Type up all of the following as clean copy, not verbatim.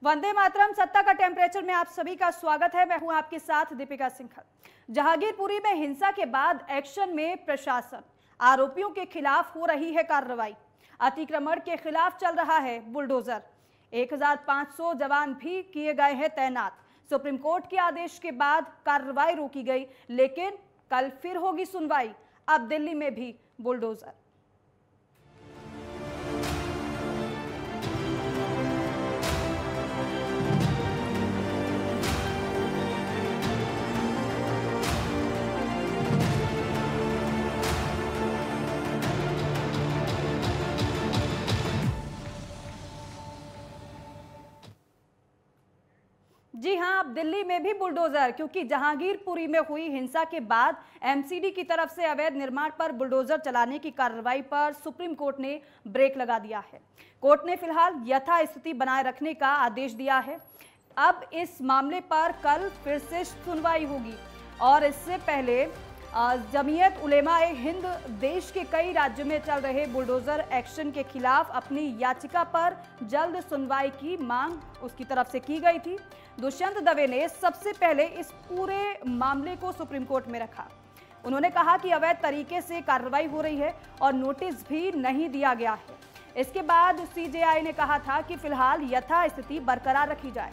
वंदे मातरम। सत्ता का टेम्परेचर में आप सभी का स्वागत है। मैं हूं आपके साथ दीपिका सिंघल। जहांगीरपुरी में हिंसा के बाद एक्शन में प्रशासन, आरोपियों के खिलाफ हो रही है कार्रवाई। अतिक्रमण के खिलाफ चल रहा है बुलडोजर। 1500 जवान भी किए गए हैं तैनात। सुप्रीम कोर्ट के आदेश के बाद कार्रवाई रोकी गई, लेकिन कल फिर होगी सुनवाई। अब दिल्ली में भी बुलडोजर। जी हां, अब दिल्ली में भी बुलडोजर, क्योंकि जहांगीरपुरी में हुई हिंसा के बाद एमसीडी की तरफ से अवैध निर्माण पर बुलडोजर चलाने की कार्रवाई पर सुप्रीम कोर्ट ने ब्रेक लगा दिया है। कोर्ट ने फिलहाल यथास्थिति बनाए रखने का आदेश दिया है। अब इस मामले पर कल फिर से सुनवाई होगी और इससे पहले जमीयत उलेमा-ए हिंद देश के कई राज्यों में चल रहे बुलडोजर एक्शन के खिलाफ अपनी याचिका पर जल्द सुनवाई की मांग उसकी तरफ से की गई थी। दुष्यंत दवे ने सबसे पहले इस पूरे मामले को सुप्रीम कोर्ट में रखा। उन्होंने कहा कि अवैध तरीके से कार्रवाई हो रही है और नोटिस भी नहीं दिया गया है। इसके बाद सीजेआई ने कहा था कि फिलहाल यथास्थिति बरकरार रखी जाए।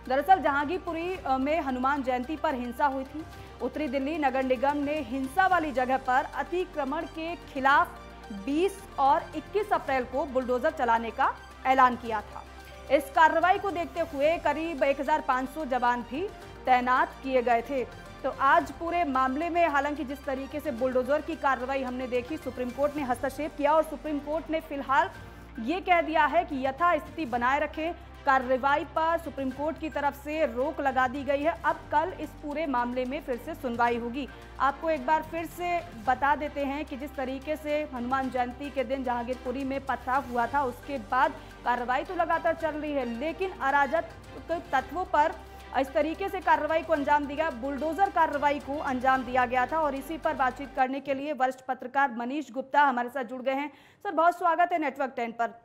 दरअसल जहांगीरपुरी में हनुमान जयंती पर हिंसा हुई थी। उत्तरी दिल्ली नगर निगम ने हिंसा वाली जगह पर अतिक्रमण के खिलाफ 20 और 21 अप्रैल को बुलडोजर चलाने का ऐलान किया था। इस कार्रवाई को देखते हुए करीब 1500 जवान भी तैनात किए गए थे। तो आज पूरे मामले में हालांकि जिस तरीके से बुलडोजर की कार्रवाई हमने देखी, सुप्रीम कोर्ट ने हस्तक्षेप किया और सुप्रीम कोर्ट ने फिलहाल ये कह दिया है कि यथास्थिति बनाए रखें। कार्रवाई पर सुप्रीम कोर्ट की तरफ से रोक लगा दी गई है। अब कल इस पूरे मामले में फिर से सुनवाई होगी। आपको एक बार फिर से बता देते हैं कि जिस तरीके से हनुमान जयंती के दिन जहांगीरपुरी में पथराव हुआ था, उसके बाद कार्रवाई तो लगातार चल रही है, लेकिन अराजक तत्वों पर इस तरीके से कार्रवाई को अंजाम दिया, बुलडोजर कार्रवाई को अंजाम दिया गया था। और इसी पर बातचीत करने के लिए वरिष्ठ पत्रकार मनीष गुप्ता हमारे साथ जुड़ गए हैं। सर, बहुत स्वागत है नेटवर्क 10 पर।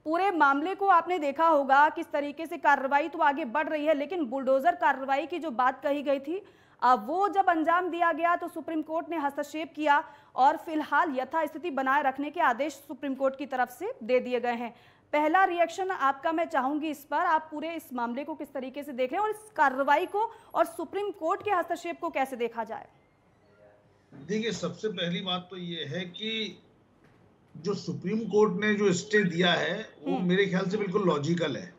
पूरे मामले को आपने देखा होगा, किस तरीके से कार्रवाई तो आगे बढ़ रही है, लेकिन बुलडोजर कार्रवाई की जो बात कही गई थी वो जब अंजाम दिया गया तो सुप्रीम कोर्ट ने हस्तक्षेप किया और फिलहाल यथास्थिति बनाए रखने के आदेश सुप्रीम कोर्ट की तरफ से दे दिए गए हैं। पहला रिएक्शन आपका मैं चाहूंगी इस पर, आप पूरे इस मामले को किस तरीके से देख रहे हैं और इस कार्रवाई को और सुप्रीम कोर्ट के हस्तक्षेप को कैसे देखा जाए? देखिए, सबसे पहली बात तो ये है कि जो सुप्रीम कोर्ट ने जो स्टे दिया है वो मेरे ख्याल से बिल्कुल लॉजिकल है।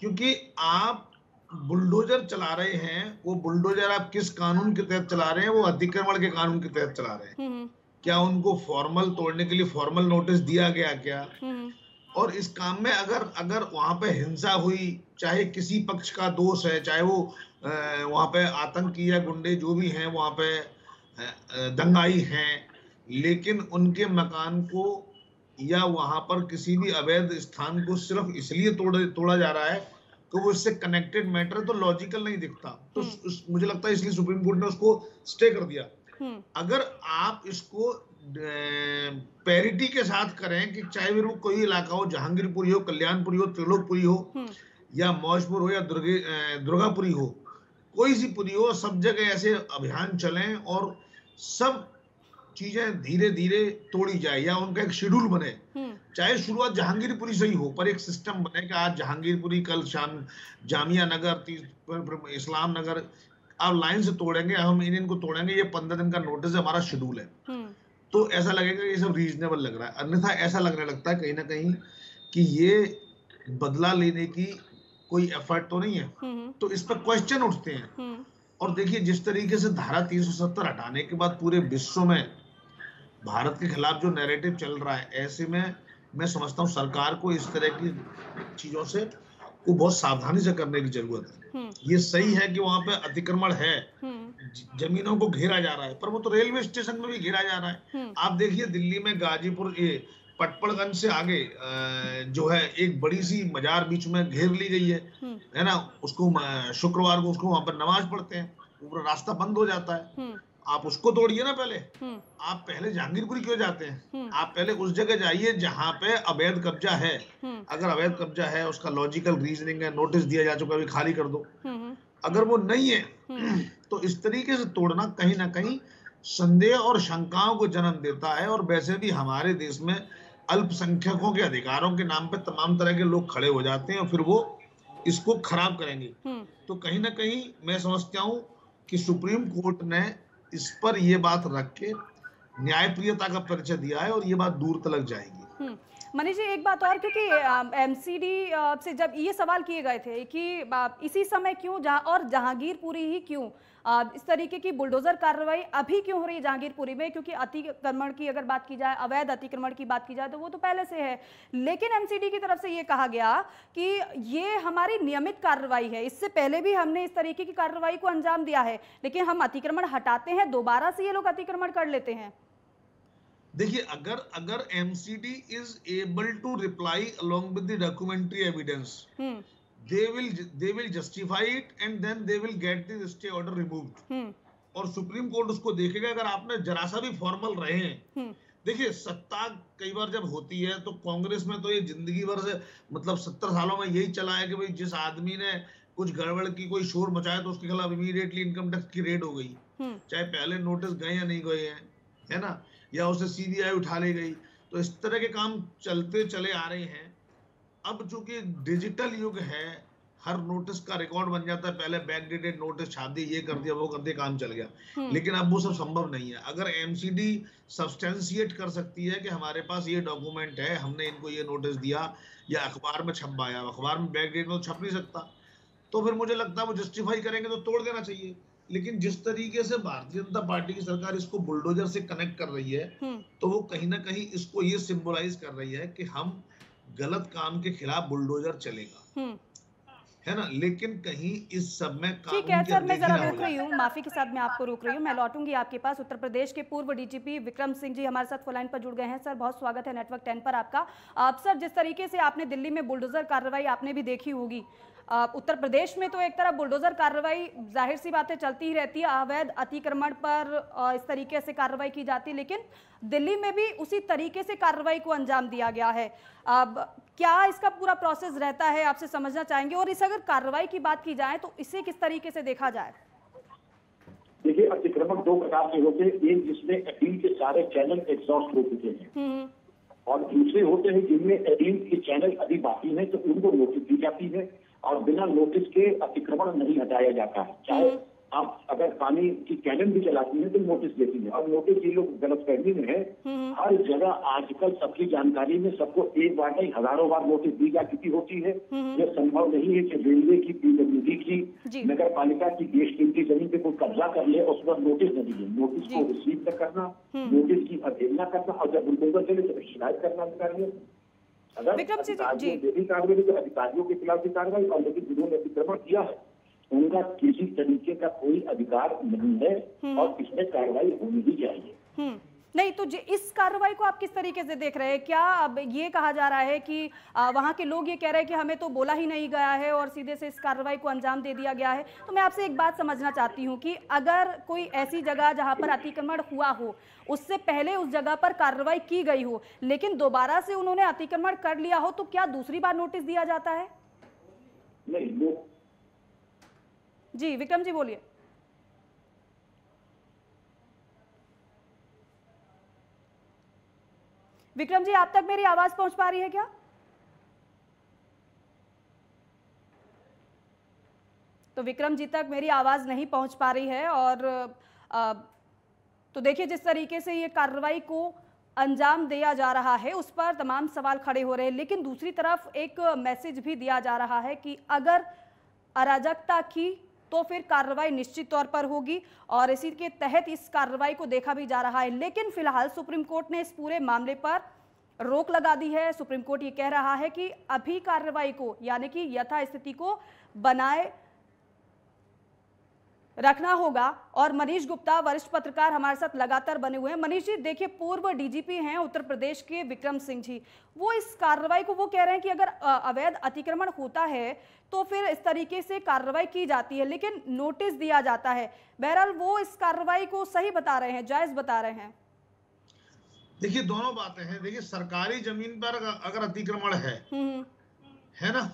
क्योंकि आप बुलडोजर चला रहे हैं, वो बुलडोजर आप किस कानून के तहत चला रहे हैं? वो अतिक्रमण के कानून के तहत चला रहे हैं। क्या उनको फॉर्मल तोड़ने के लिए फॉर्मल नोटिस दिया गया क्या? और इस काम में अगर वहां पे हिंसा हुई, चाहे किसी पक्ष का दोष है, चाहे वो वहां पे आतंकी या गुंडे जो भी हैं वहां पे दंगाई हैं, लेकिन उनके मकान को या वहां पर किसी भी अवैध स्थान को सिर्फ इसलिए तोड़ा जा रहा है कि वो इससे कनेक्टेड मैटर है, तो लॉजिकल नहीं दिखता। तो मुझे लगता है इसलिए सुप्रीम कोर्ट ने उसको स्टे कर दिया। अगर आप इसको पैरिटी के साथ करें कि चाहे वो कोई इलाका हो, जहांगीरपुरी हो, कल्याणपुरी हो, त्रिलोकपुरी हो या मौजपुर हो या दुर्गापुरी हो, कोई सी पुरी हो, सब जगह ऐसे अभियान चलें और सब चीजें धीरे धीरे तोड़ी जाए या उनका एक शेड्यूल बने। चाहे शुरुआत जहांगीरपुरी से ही हो, पर एक सिस्टम बने कि आज जहांगीरपुरी, कल शाम जामिया नगर, इस्लाम नगर, आप लाइन से तोड़ेंगे, हम इनको तोड़ेंगे, ये 15 दिन का नोटिस है, हमारा शेड्यूल है। तो ऐसा लगेगा कि ये सब रीजनेबल लग रहा है। अन्यथा ऐसा लगने लगता है कहीं ना कहीं कि ये बदला लेने की कोई एफर्ट तो नहीं है। तो इस पर क्वेश्चन उठते हैं। और देखिए, जिस तरीके से धारा 370 हटाने के बाद पूरे विश्व में भारत के खिलाफ जो नैरेटिव चल रहा है, ऐसे में मैं समझता हूँ सरकार को इस तरह की चीजों से को बहुत सावधानी से करने की जरूरत है। ये सही है कि वहां पे अतिक्रमण है, जमीनों को घेरा जा रहा है, पर वो तो रेलवे स्टेशन में भी घेरा जा रहा है। आप देखिए, दिल्ली में गाजीपुर पटपड़गंज से आगे जो है एक बड़ी सी मजार बीच में घेर ली गई है ना। उसको शुक्रवार को उसको वहां पर नमाज पढ़ते हैं, पूरा रास्ता बंद हो जाता है। आप उसको तोड़िए ना पहले। आप पहले जहांगीरपुरी क्यों जाते हैं? आप पहले उस जगह जाइए जहां पे अवैध कब्जा है। अगर अवैध कब्जा है, उसका लॉजिकल रीजनिंग है, नोटिस दिया जा चुका है, अभी खाली कर दो। अगर वो नहीं है तो इस तरीके से तोड़ना कहीं ना कहीं संदेह और शंकाओं को जन्म देता है। और वैसे भी हमारे देश में अल्पसंख्यकों के अधिकारों के नाम पे तमाम तरह के लोग खड़े हो जाते हैं और फिर वो इसको खराब करेंगे। तो कहीं ना कहीं मैं समझता हूं कि सुप्रीम कोर्ट ने इस पर ये बात रख के न्यायप्रियता का परिचय दिया है और ये बात दूर तक जाएगी। मनीष जी, एक बात और, क्योंकि एमसीडी से जब ये सवाल किए गए थे कि इसी समय क्यों और जहांगीरपुरी ही क्यों, इस तरीके की बुलडोजर कार्रवाई अभी क्यों हो रही है जहांगीरपुरी में, क्योंकि अतिक्रमण की अगर बात की जाए, अवैध अतिक्रमण की बात की जाए तो वो तो पहले से है। लेकिन एमसीडी की तरफ से ये कहा गया कि ये हमारी नियमित कार्रवाई है, इससे पहले भी हमने इस तरीके की कार्रवाई को अंजाम दिया है, लेकिन हम अतिक्रमण हटाते हैं, दोबारा से ये लोग अतिक्रमण कर लेते हैं। देखिए, अगर MCD is able to reply along with the documentary evidence, they will justify it and then they will get the stay order removed। और सुप्रीम कोर्ट उसको देखेगा। अगर आपने जरा सा भी फॉर्मल रहे हैं, देखिए सत्ता कई बार जब होती है तो कांग्रेस में तो ये जिंदगी भर से, मतलब 70 सालों में यही चला है कि भाई जिस आदमी ने कुछ गड़बड़ की, कोई शोर मचाया तो उसके खिलाफ इमीडिएटली इनकम टैक्स की रेड हो गई, चाहे पहले नोटिस गए या नहीं गए हैं, है ना, या उसे सीबीआई उठा ले गई। तो इस तरह के काम चलते चले आ रहे हैं। अब चूंकि डिजिटल युग है, हर नोटिस का रिकॉर्ड बन जाता है, पहले बैकडेटेड नोटिस छाप दिए, ये कर दिया, वो कर दिया, काम चल गया। लेकिन अब वो सब संभव नहीं है। अगर एमसीडी सब्सटेंशिएट कर सकती है कि हमारे पास ये डॉक्यूमेंट है, हमने इनको ये नोटिस दिया, या अखबार में छपवाया, अखबार में बैकडेट में तो छप नहीं सकता, तो फिर मुझे लगता है वो जस्टिफाई करेंगे तो तोड़ देना चाहिए। लेकिन जिस तरीके से भारतीय जनता पार्टी की सरकार इसको बुलडोजर से कनेक्ट कर रही है, तो वो कहीं ना कहीं इसको ये सिंबलाइज कर रही है कि हम गलत काम के खिलाफ बुलडोजर चलेगा, है ना। लेकिन कहीं इस सब में ठीक है सर, मैं जरा रोक रही हूँ, माफी के साथ मैं आपको रोक रही हूँ, मैं लौटूंगी आपके पास। उत्तर प्रदेश के पूर्व डीजीपी विक्रम सिंह जी हमारे साथ फोन लाइन पर जुड़ गए हैं। सर, बहुत स्वागत है नेटवर्क 10 पर आपका। सर, जिस तरीके से आपने दिल्ली में बुलडोजर कार्रवाई आपने भी देखी होगी, उत्तर प्रदेश में तो एक तरफ बुलडोजर कार्रवाई जाहिर सी बातें चलती ही रहती है, अवैध अतिक्रमण पर इस तरीके से कार्रवाई की जाती है, लेकिन दिल्ली में भी उसी तरीके से कार्रवाई को अंजाम दिया गया है। अब क्या इसका पूरा प्रोसेस रहता है, आपसे समझना चाहेंगे। और इस अगर कार्रवाई की बात की जाए तो इसे किस तरीके से देखा जाए? देखिए, अतिक्रमण दो प्रकार के होते हैं, एक जिसमें अपील के सारे चैनल एग्जॉस्ट हो चुके हैं, और दूसरे होते हैं जिनमें अपील के चैनल अभी बाकी हैं, तो उनको नोटिस दी जाती है और बिना नोटिस के अतिक्रमण नहीं हटाया जाता है। चाहे आप अगर पानी की कैनन भी चलाती हैं तो नोटिस देती है, और नोटिस ये लोग गलतफहमी में है, हर जगह आजकल सबकी जानकारी में सबको एक बार नहीं हजारों बार नोटिस दी जा चुकी होती है। यह संभव नहीं है कि रेलवे की, पीडब्ल्यूडी की, नगर पालिका की बेशकीमती जमीन पे कोई कब्जा कर ले, उस पर नोटिस नहीं है। नोटिस को रिसीव न करना, नोटिस की अवहेलना करना, और जब बुलडोजर चले तो शिकायत करना अधिकारियों। अगर कार्रवाई तो अधिकारियों के खिलाफ भी कार्रवाई, और लेकिन जिन्होंने अतिक्रमण किया है उनका किसी तरीके का कोई अधिकार नहीं है, और इसमें कार्रवाई होनी ही चाहिए। नहीं तो इस कार्रवाई को आप किस तरीके से देख रहे हैं? क्या अब ये कहा जा रहा है कि वहां के लोग ये कह रहे हैं कि हमें तो बोला ही नहीं गया है और सीधे से इस कार्रवाई को अंजाम दे दिया गया है? तो मैं आपसे एक बात समझना चाहती हूँ कि अगर कोई ऐसी जगह जहां पर अतिक्रमण हुआ हो, उससे पहले उस जगह पर कार्रवाई की गई हो, लेकिन दोबारा से उन्होंने अतिक्रमण कर लिया हो, तो क्या दूसरी बार नोटिस दिया जाता है? नहीं। जी विक्रम जी बोलिए। विक्रम जी, आप तक मेरी आवाज पहुंच पा रही है क्या? तो विक्रम जी तक मेरी आवाज नहीं पहुंच पा रही है। और तो देखिए, जिस तरीके से ये कार्रवाई को अंजाम दिया जा रहा है उस पर तमाम सवाल खड़े हो रहे हैं, लेकिन दूसरी तरफ एक मैसेज भी दिया जा रहा है कि अगर अराजकता की तो फिर कार्रवाई निश्चित तौर पर होगी, और इसी के तहत इस कार्रवाई को देखा भी जा रहा है। लेकिन फिलहाल सुप्रीम कोर्ट ने इस पूरे मामले पर रोक लगा दी है। सुप्रीम कोर्ट ये कह रहा है कि अभी कार्रवाई को, यानी कि यथास्थिति को बनाए रखना होगा। और मनीष गुप्ता वरिष्ठ पत्रकार हमारे साथ लगातार बने हुए हैं। मनीष जी, देखिए, पूर्व डीजीपी हैं उत्तर प्रदेश के विक्रम सिंह जी, वो इस कार्रवाई को वो कह रहे हैं कि अगर अवैध अतिक्रमण होता है तो फिर इस तरीके से कार्रवाई की जाती है, लेकिन नोटिस दिया जाता है। बहरहाल वो इस कार्रवाई को सही बता रहे हैं, जायज बता रहे हैं। देखिए, दोनों बातें हैं। देखिए, सरकारी जमीन पर अगर अतिक्रमण है ना,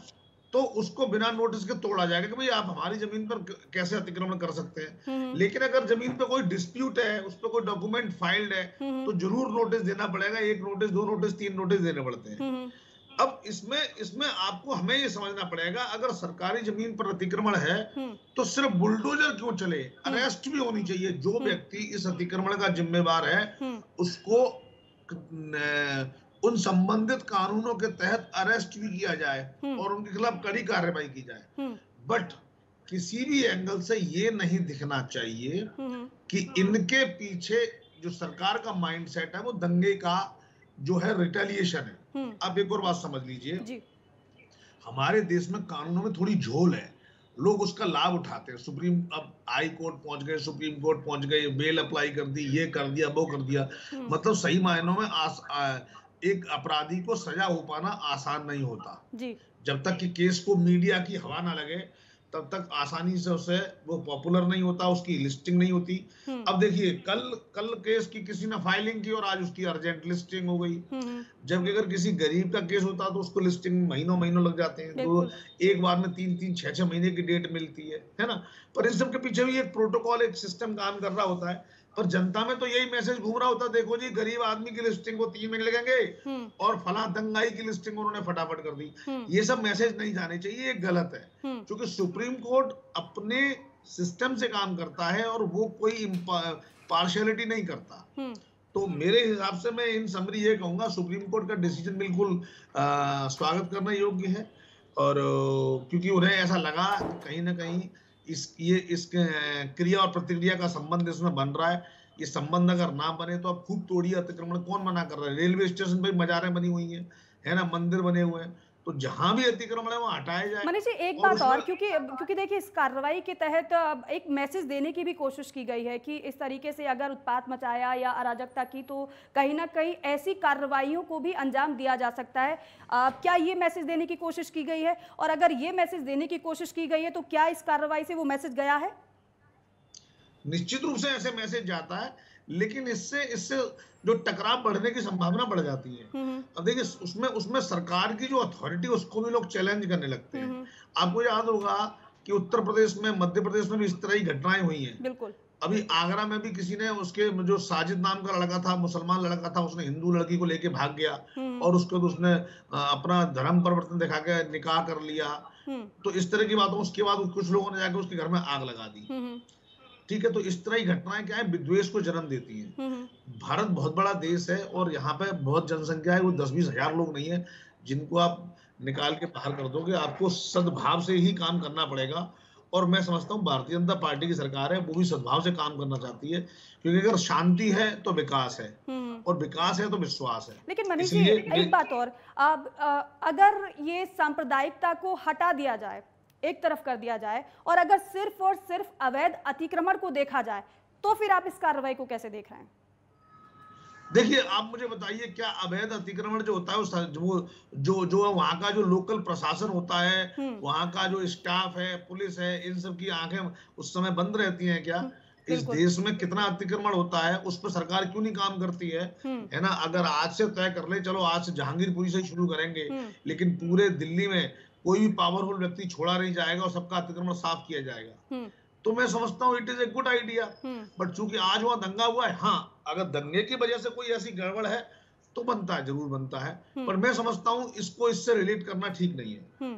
तो उसको बिना नोटिस के तोड़ा जाएगा कि भाई आप हमारी जमीन पर कैसे अतिक्रमण कर सकते हैं। लेकिन अगर जमीन पे कोई डिस्प्यूट है, उस पर कोई डॉक्यूमेंट फाइल्ड है, तो जरूर नोटिस देना पड़ेगा। 1 नोटिस, 2 नोटिस, 3 नोटिस देने पड़ते हैं। अब इसमें आपको हमें ये समझना पड़ेगा, अगर सरकारी जमीन पर अतिक्रमण है तो सिर्फ बुलडोजर क्यों चले, अरेस्ट भी होनी चाहिए। जो व्यक्ति इस अतिक्रमण का जिम्मेवार है उसको उन संबंधित कानूनों के तहत अरेस्ट भी किया जाए और उनके खिलाफ कड़ी कार्रवाई की जाए। बट किसी भी एंगल से ये नहीं दिखना चाहिए कि इनके पीछे जो सरकार का माइंडसेट है वो दंगे का जो है रिटेलिएशन है। अब एक और बात समझ लीजिए, हमारे देश में कानूनों में थोड़ी झोल है, लोग उसका लाभ उठाते हैं। अब हाई कोर्ट पहुंच गए, सुप्रीम कोर्ट पहुंच गए, बेल अप्लाई कर दी, ये कर दिया, वो कर दिया। मतलब सही मायनों में एक अपराधी को सजा हो पाना आसान नहीं होता जी। जब तक कि केस को मीडिया की हवा ना लगे तब तक आसानी से उसे वो पॉपुलर नहीं होता, उसकी लिस्टिंग नहीं होती। अब देखिए, कल केस की किसी ने फाइलिंग की और आज उसकी अर्जेंट लिस्टिंग हो गई। जबकि अगर किसी गरीब का केस होता तो उसको लिस्टिंग महीनों लग जाते हैं, तो एक बार में 3-3, 6-6 महीने की डेट मिलती है ना। पर इन सब के पीछे भी एक प्रोटोकॉल, एक सिस्टम काम कर रहा होता है। पर जनता में तो यही मैसेज घूम रहा होता है, देखो जी, गरीब आदमी की लिस्टिंग को 3 महीने लगेंगे और फला दंगाई की लिस्टिंग उन्होंने फटाफट कर दी। ये सब मैसेज नहीं जाने चाहिए, ये गलत है। क्योंकि सुप्रीम कोर्ट अपने सिस्टम से काम करता है और वो कोई पार्शियलिटी नहीं करता। तो मेरे हिसाब से मैं इन समरी ये कहूंगा, सुप्रीम कोर्ट का डिसीजन बिल्कुल स्वागत करना योग्य है। और क्योंकि उन्हें ऐसा लगा कहीं ना कहीं इस क्रिया और प्रतिक्रिया का संबंध इसमें बन रहा है। ये संबंध अगर ना बने तो अब खूब तोड़िए अतिक्रमण, कौन मना कर रहा है। रेलवे स्टेशन पे मजारें बनी हुई है ना, मंदिर बने हुए हैं, तो जहां भी अतिक्रमण है वहां हटाया जाए। मनीष जी, एक बात और, क्योंकि देखिए, इस कार्रवाई के तहत एक मैसेज देने की भी कोशिश की गई है कि इस तरीके से अगर उत्पात मचाया या अराजकता की तो कहीं ना कहीं ऐसी कार्रवाइयों को भी अंजाम दिया जा सकता है। क्या ये मैसेज देने की कोशिश की गई है? और अगर ये मैसेज देने की कोशिश की गई है तो क्या इस कार्रवाई से वो मैसेज गया है? निश्चित रूप से ऐसे मैसेज जाता है, लेकिन इससे जो टकराव बढ़ने की संभावना बढ़ जाती है। अब देखिए, उसमें सरकार की जो अथॉरिटी उसको भी लोग चैलेंज करने लगते हैं। आपको याद होगा कि उत्तर प्रदेश में, मध्य प्रदेश में भी इस तरह की घटनाएं हुई हैं। बिल्कुल। अभी आगरा में भी किसी ने, उसके जो साजिद नाम का लड़का था, मुसलमान लड़का था, उसने हिंदू लड़की को लेके भाग गया और उसके बाद उसने अपना धर्म परिवर्तन दिखा के निकाह कर लिया। तो इस तरह की बातों, उसके बाद कुछ लोगों ने जाके उसके घर में आग लगा दी। ठीक है, तो इस तरह की घटनाएं क्या है, विद्वेष को जन्म देती हैं। भारत बहुत बड़ा देश है और यहाँ पे बहुत जनसंख्या है, वो 10-20 हजार लोग नहीं है जिनको आप निकाल के बाहर कर दोगे। आपको सद्भाव से ही काम करना पड़ेगा। और मैं समझता हूँ भारतीय जनता पार्टी की सरकार है, वो भी सद्भाव से काम करना चाहती है, क्योंकि अगर शांति है तो विकास है और विकास है तो विश्वास है। लेकिन मनीष जी, एक बात और, अगर ये सांप्रदायिकता को हटा दिया जाए, एक तरफ कर दिया जाए, और अगर सिर्फ और सिर्फ अवैध अतिक्रमण को देखा जाए, तो फिर आप इस कार्रवाई को कैसे देख रहे हैं? देखिए, आप मुझे बताइए, क्या अवैध अतिक्रमण जो होता है वो जो वहां का जो लोकल प्रशासन होता है, वहां का जो स्टाफ है, पुलिस है, इन सब की आंखें उस समय बंद रहती हैं क्या? इस देश में कितना अतिक्रमण होता है, उस पर सरकार क्यों नहीं काम करती है ना? अगर आज से तय कर ले, चलो आज से जहांगीरपुरी से शुरू करेंगे, लेकिन पूरे दिल्ली में कोई भी पावरफुल व्यक्ति छोड़ा नहीं जाएगा और सबका अतिक्रमण साफ किया जाएगा, तो मैं समझता हूँ it is a good idea. But चूंकि आज वहां दंगा हुआ है, हाँ, अगर दंगे की वजह से कोई ऐसी गड़बड़ है तो बनता है, जरूर बनता है, पर मैं समझता हूँ इसको इससे रिलेट करना ठीक नहीं है।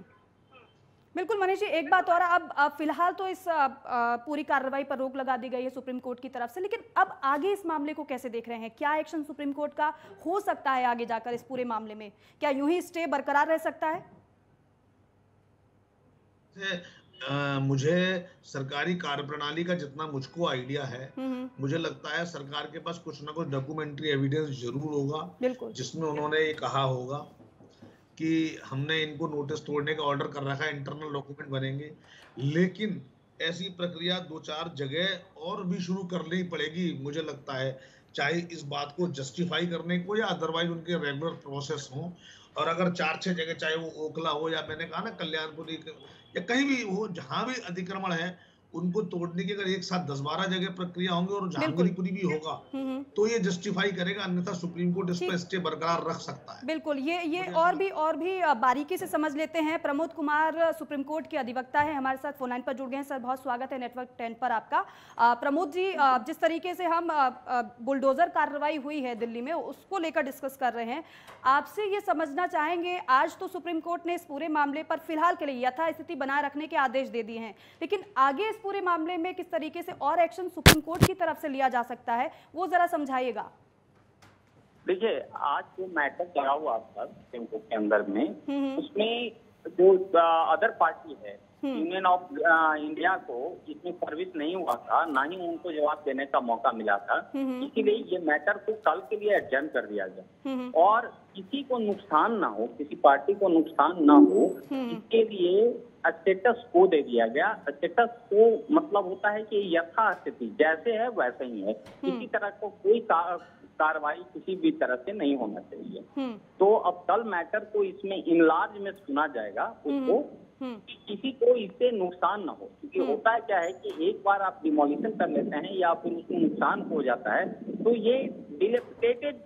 बिल्कुल मनीष जी, एक बात और, अब फिलहाल तो इस पूरी कार्रवाई पर रोक लगा दी गई है सुप्रीम कोर्ट की तरफ से, लेकिन अब आगे इस मामले को कैसे देख रहे हैं? क्या एक्शन सुप्रीम कोर्ट का हो सकता है आगे जाकर इस पूरे मामले में? क्या यूं ही स्टे बरकरार रह सकता है? मुझे सरकारी कार्यप्रणाली का जितना मुझको आइडिया है, मुझे लगता है सरकार के पास कुछ ना कुछ डॉक्यूमेंट्री एविडेंस जरूर होगा, जिसमें उन्होंने ये कहा होगा कि हमने इनको नोटिस तोड़ने का ऑर्डर कर रखा है, इंटरनल डॉक्यूमेंट बनेंगे। लेकिन ऐसी प्रक्रिया 2-4 जगह और भी शुरू करनी पड़ेगी मुझे लगता है, चाहे इस बात को जस्टिफाई करने को या अदरवाइज उनके रेगुलर प्रोसेस हो। और अगर 4-6 जगह, चाहे वो ओखला हो या मैंने कहा ना कल्याणपुरी या कहीं भी हो, जहां भी अतिक्रमण है उनको तोड़ने की अगर एक साथ 10-12 जगह प्रक्रिया होंगी और बिल्कुल। जहांगीरपुरी भी होगा हम्म। तो ये जस्टिफाई करेगा, अन्यथा सुप्रीम कोर्ट इस पर ठीक, स्टे बरकरार रख सकता है। बिल्कुल। ये मुझे ऐसा लगता और भी बारीकी से समझ लेते हैं। प्रमोद कुमार सुप्रीम कोर्ट के अधिवक्ता है, हमारे साथ फोन लाइन पर जुड़ गए हैं। सर, बहुत स्वागत है नेटवर्क 10 पर आपका। प्रमोद जी, जिस तरीके से हम बुलडोजर कार्रवाई हुई है दिल्ली में, उसको लेकर डिस्कस कर रहे हैं, आपसे ये समझना चाहेंगे, आज तो सुप्रीम कोर्ट ने इस पूरे मामले पर फिलहाल के लिए यथास्थिति बनाए रखने के आदेश दे दिए हैं, लेकिन आगे इस पूरे मामले में किस तरीके से और एक्शन सुप्रीम कोर्ट की तरफ से लिया जा सकता है, वो जरा समझाइएगा। देखिए, आज जो मैटर चला हुआ था सुप्रीम कोर्ट के अंदर में, उसमें जो अदर पार्टी है यूनियन ऑफ इंडिया को इसमें सर्विस नहीं हुआ था, ना ही उनको जवाब देने का मौका मिला था। इसीलिए ये मैटर को कल के लिए एडजर्न कर दिया गया और किसी को नुकसान ना हो, किसी पार्टी को नुकसान ना हो, इसके लिए स्टेटस को दे दिया गया। स्टेटस को मतलब होता है कि यथास्थिति जैसे है वैसे ही है, किसी तरह को कोई कार्रवाई किसी भी तरह से नहीं होना चाहिए। तो अब कल मैटर को इसमें इनलार्ज में सुना जाएगा उसको, कि किसी को इससे नुकसान ना हो, क्योंकि होता है क्या है कि एक बार आप डिमोलिशन कर लेते हैं या फिर उसमें नुकसान हो जाता है तो ये डिलेपिटेटेड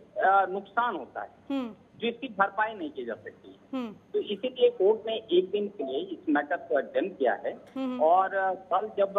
नुकसान होता है जो इसकी भरपाई नहीं की जा सकती। तो इसीलिए कोर्ट ने एक दिन के लिए इस मैटर को एडजर्न किया है और कल जब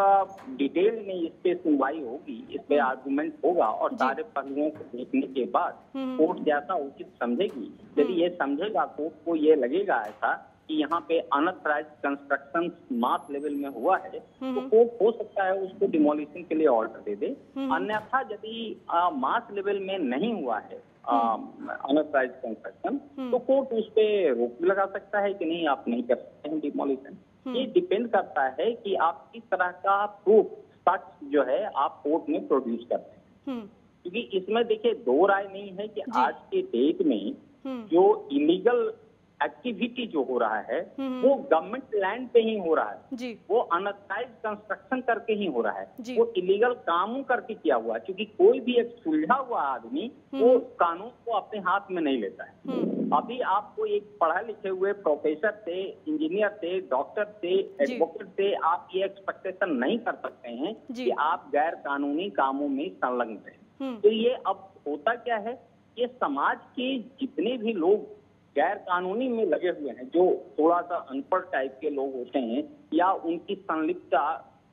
डिटेल में इस पे सुनवाई होगी, इस पे आर्गुमेंट होगा और सारे पहलुओं को देखने के बाद कोर्ट जैसा उचित समझेगी, यदि ये समझेगा कोर्ट को ये लगेगा ऐसा कि यहाँ पे अनऑथराइज कंस्ट्रक्शन मास लेवल में हुआ है, तो कोर्ट हो सकता है उसको डिमोलिशन के लिए ऑर्डर दे दे। अन्यथा यदि मास लेवल में नहीं हुआ है अनऑथराइज कंस्ट्रक्शन, तो कोर्ट उस पे रोक भी लगा सकता है कि नहीं, आप नहीं कर सकते हैं डिमोलिशन। ये डिपेंड करता है कि आप किस तरह का प्रूफ सच जो है आप कोर्ट में प्रोड्यूस करते हैं, क्योंकि इसमें देखिए दो राय नहीं है कि आज के डेट में जो इलीगल एक्टिविटी जो हो रहा है वो गवर्नमेंट लैंड पे ही हो रहा है जी। वो अनऑथराइज कंस्ट्रक्शन करके ही हो रहा है, वो इलीगल कामों करके किया हुआ है, क्योंकि कोई भी एक सुलझा हुआ आदमी वो कानून को अपने हाथ में नहीं लेता है। अभी आपको एक पढ़े लिखे हुए प्रोफेसर से, इंजीनियर से, डॉक्टर से, एडवोकेट से आप ये एक्सपेक्टेशन नहीं कर सकते हैं कि आप गैर कानूनी कामों में संलग्न हैं। तो ये अब होता क्या है, ये समाज के जितने भी लोग गैर कानूनी में लगे हुए हैं, जो थोड़ा सा अनपढ़ टाइप के लोग होते हैं या उनकी संलिप्तता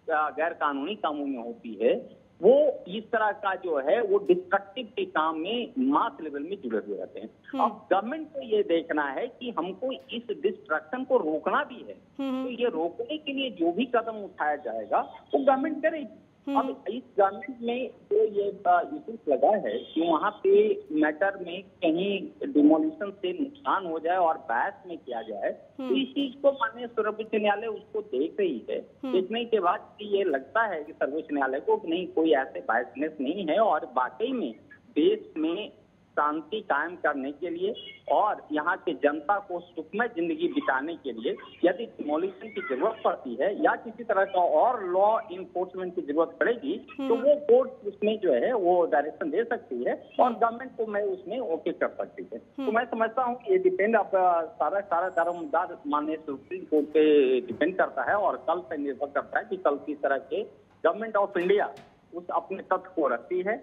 गैर कानूनी कामों में होती है, वो इस तरह का जो है वो डिस्ट्रक्टिव के काम में मास लेवल में जुड़े हुए रहते हैं। अब गवर्नमेंट को ये देखना है कि हमको इस डिस्ट्रक्शन को रोकना भी है, तो ये रोकने के लिए जो भी कदम उठाया जाएगा वो गवर्नमेंट करेगी। अब इस गवर्नमेंट में तो ये इशू लगा है कि वहाँ पे मैटर में कहीं डिमोलिशन से नुकसान हो जाए और बहस में किया जाए, तो इस चीज को माननीय सर्वोच्च न्यायालय उसको देख रही है। देखने के बाद ये लगता है कि सर्वोच्च न्यायालय को नहीं, कोई ऐसे बायसनेस नहीं है और वाकई में देश में शांति कायम करने के लिए और यहाँ के जनता को सुखमय जिंदगी बिताने के लिए यदि डिमोलिशन की जरूरत पड़ती है या किसी तरह का और लॉ इन्फोर्समेंट की जरूरत पड़ेगी, तो वो कोर्ट उसमें जो है वो डायरेक्शन दे सकती है और गवर्नमेंट को मैं उसमें ओके कर सकती है। तो मैं समझता हूँ कि ये डिपेंड अब सारा दारोमदार माननीय सुप्रीम कोर्ट पे डिपेंड करता है और कल पे निर्भर करता है कि कल किस तरह के गवर्नमेंट ऑफ इंडिया उस अपने तथ्य को रखती है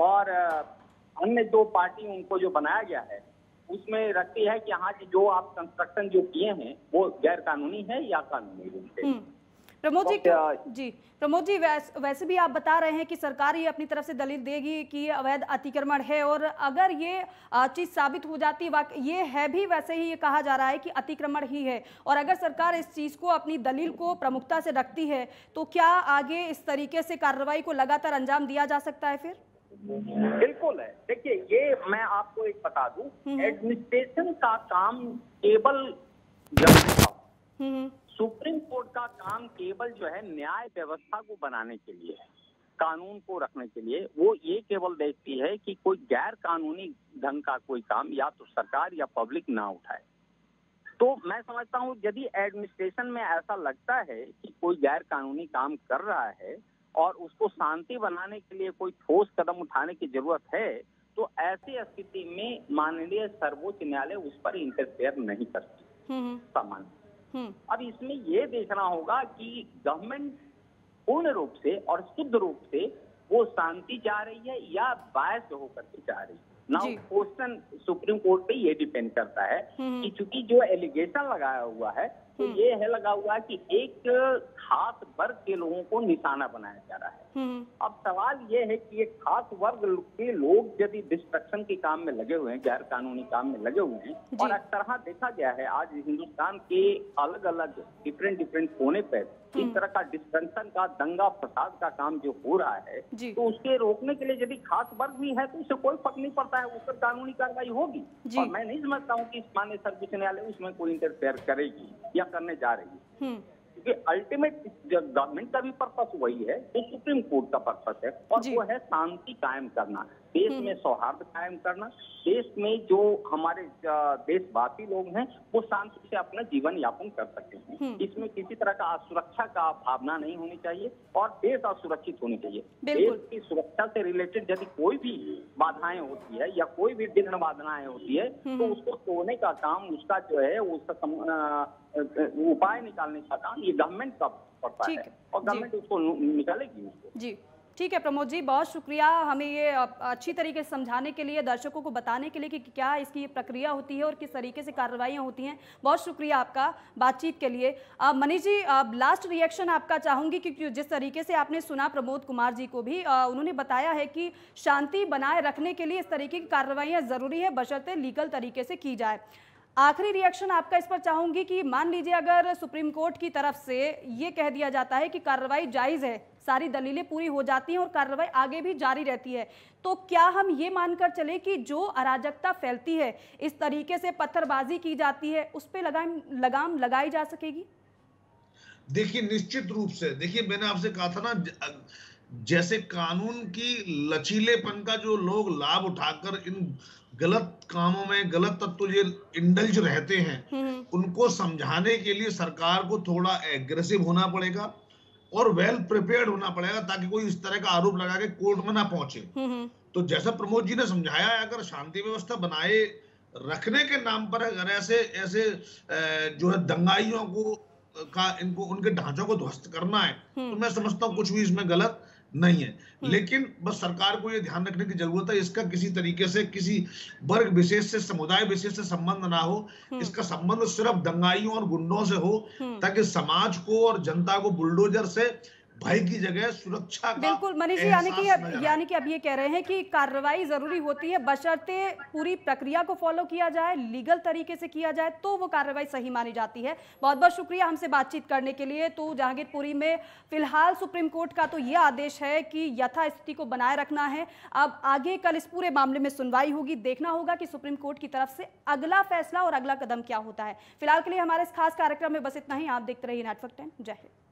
और अन्य दो पार्टी उनको जो बनाया गया है उसमें रखती है कि हाँ जी, जो आप कंस्ट्रक्शन जो किए हैं वो गैर कानूनी है या कानूनी रूप से। प्रमोद जी, वैसे भी आप बता रहे हैं कि सरकार ये अपनी तरफ से दलील देगी कि ये अवैध अतिक्रमण है, और अगर ये चीज साबित हो जाती, ये है भी वैसे ही, ये कहा जा रहा है कि अतिक्रमण ही है, और अगर सरकार इस चीज को, अपनी दलील को प्रमुखता से रखती है, तो क्या आगे इस तरीके से कार्रवाई को लगातार अंजाम दिया जा सकता है फिर? बिल्कुल है। देखिए, ये मैं आपको एक बता दूं, एडमिनिस्ट्रेशन का काम केवल सुप्रीम कोर्ट का काम केवल जो है न्याय व्यवस्था को बनाने के लिए है, कानून को रखने के लिए। वो ये केवल देखती है कि कोई गैर कानूनी ढंग का कोई काम या तो सरकार या पब्लिक ना उठाए। तो मैं समझता हूँ यदि एडमिनिस्ट्रेशन में ऐसा लगता है कि कोई गैर कानूनी काम कर रहा है और उसको शांति बनाने के लिए कोई ठोस कदम उठाने की जरूरत है, तो ऐसी स्थिति में माननीय सर्वोच्च न्यायालय उस पर इंटरफेयर नहीं करती सामान्य। अब इसमें ये देखना होगा कि गवर्नमेंट पूर्ण रूप से और शुद्ध रूप से वो शांति चाह रही है या बायस होकर के चाह रही है। नाउ क्वेश्चन सुप्रीम कोर्ट पे ये डिपेंड करता है कि चूंकि जो एलिगेशन लगाया हुआ है तो ये है लगा हुआ है कि एक खास वर्ग के लोगों को निशाना बनाया जा रहा है। अब सवाल ये है कि एक खास वर्ग के लोग यदि डिस्ट्रक्शन के काम में लगे हुए हैं, गैर कानूनी काम में लगे हुए हैं, और अक्सर देखा गया है आज हिंदुस्तान के अलग अलग डिफरेंट कोने पर इस तरह का डिस्ट्रक्शन का, दंगा फसाद का काम जो हो रहा है, तो उसके रोकने के लिए यदि खास वर्ग भी है तो उससे कोई फर्क नहीं पड़ता है, उस पर कानूनी कार्रवाई होगी। और मैं नहीं समझता हूँ कि माननीय सर्वोच्च न्यायालय उसमें कोई इंटरफेयर करेगी या करने जा रही है, क्योंकि अल्टीमेट गवर्नमेंट का भी पर्पस वही है, तो सुप्रीम कोर्ट का पर्पस है, और वो है शांति कायम करना, देश में सौहार्द कायम करना, देश में जो हमारे देशवासी लोग हैं वो शांति से अपना जीवन यापन कर सकते हैं। इसमें किसी तरह का असुरक्षा का भावना नहीं होनी चाहिए और देश असुरक्षित होनी चाहिए। देश की सुरक्षा से रिलेटेड यदि कोई भी बाधाएं होती है या कोई भी विघ्न बाधाएं होती है तो उसको तोड़ने का काम, उसका जो है उसका उपाय निकालने का काम ये गवर्नमेंट का पड़ता है और गवर्नमेंट उसको निकालेगी उसको। जी ठीक है प्रमोद जी, बहुत शुक्रिया हमें ये अच्छी तरीके से समझाने के लिए, दर्शकों को बताने के लिए कि क्या इसकी प्रक्रिया होती है और किस तरीके से कार्रवाइयाँ होती हैं। बहुत शुक्रिया आपका बातचीत के लिए। मनीष जी, लास्ट रिएक्शन आपका चाहूँगी क्योंकि जिस तरीके से आपने सुना प्रमोद कुमार जी को भी, उन्होंने बताया है कि शांति बनाए रखने के लिए इस तरीके की कार्रवाइयाँ ज़रूरी है बशर्ते लीगल तरीके से की जाए। आखिरी रिएक्शन आपका इस पर चाहूंगी कि मान लीजिए अगर सुप्रीम कोर्ट की तरफ से ये कह दिया जाता है कि कार्रवाई जायज है, सारी दलीलें पूरी हो जाती हैं और कार्रवाई आगे भी जारी रहती है, तो क्या हम ये मानकर चले कि जो अराजकता फैलती है, इस तरीके से पत्थरबाजी की जाती है, उस पर लगाम लगाई जा सकेगी? देखिए निश्चित रूप से, देखिए मैंने आपसे कहा था ना, जैसे कानून की लचीलेपन का जो लोग लाभ उठाकर इन गलत कामों में, गलत तत्व जो इंडल्ज रहते हैं, उनको समझाने के लिए सरकार को थोड़ा एग्रेसिव होना पड़ेगा और वेल प्रिपेयर्ड होना पड़ेगा ताकि कोई इस तरह का आरोप लगा के कोर्ट में ना पहुंचे। तो जैसा प्रमोद जी ने समझाया, अगर शांति व्यवस्था बनाए रखने के नाम पर अगर ऐसे जो है दंगाइयों को इनको उनके ढांचों को ध्वस्त करना है, तो मैं समझता हूँ कुछ भी इसमें गलत नहीं है। लेकिन बस सरकार को ये ध्यान रखने की जरूरत है, इसका किसी तरीके से किसी वर्ग विशेष से, समुदाय विशेष से संबंध ना हो, इसका संबंध सिर्फ दंगाइयों और गुंडों से हो, ताकि समाज को और जनता को बुलडोजर से भय की जगह सुरक्षा का। बिल्कुल मनीष जी, यानी कि अब ये कह रहे हैं कि कार्रवाई जरूरी होती है बशर्ते पूरी प्रक्रिया को फॉलो किया जाए, लीगल तरीके से किया जाए, तो वो कार्रवाई सही मानी जाती है। बहुत बहुत शुक्रिया हमसे बातचीत करने के लिए। तो जहांगीरपुरी में फिलहाल सुप्रीम कोर्ट का तो ये आदेश है कि यथास्थिति को बनाए रखना है। अब आगे कल इस पूरे मामले में सुनवाई होगी, देखना होगा कि सुप्रीम कोर्ट की तरफ से अगला फैसला और अगला कदम क्या होता है। फिलहाल के लिए हमारे इस खास कार्यक्रम में बस इतना ही। आप देखते रहिए नेटवर्क 10। जय हिंद।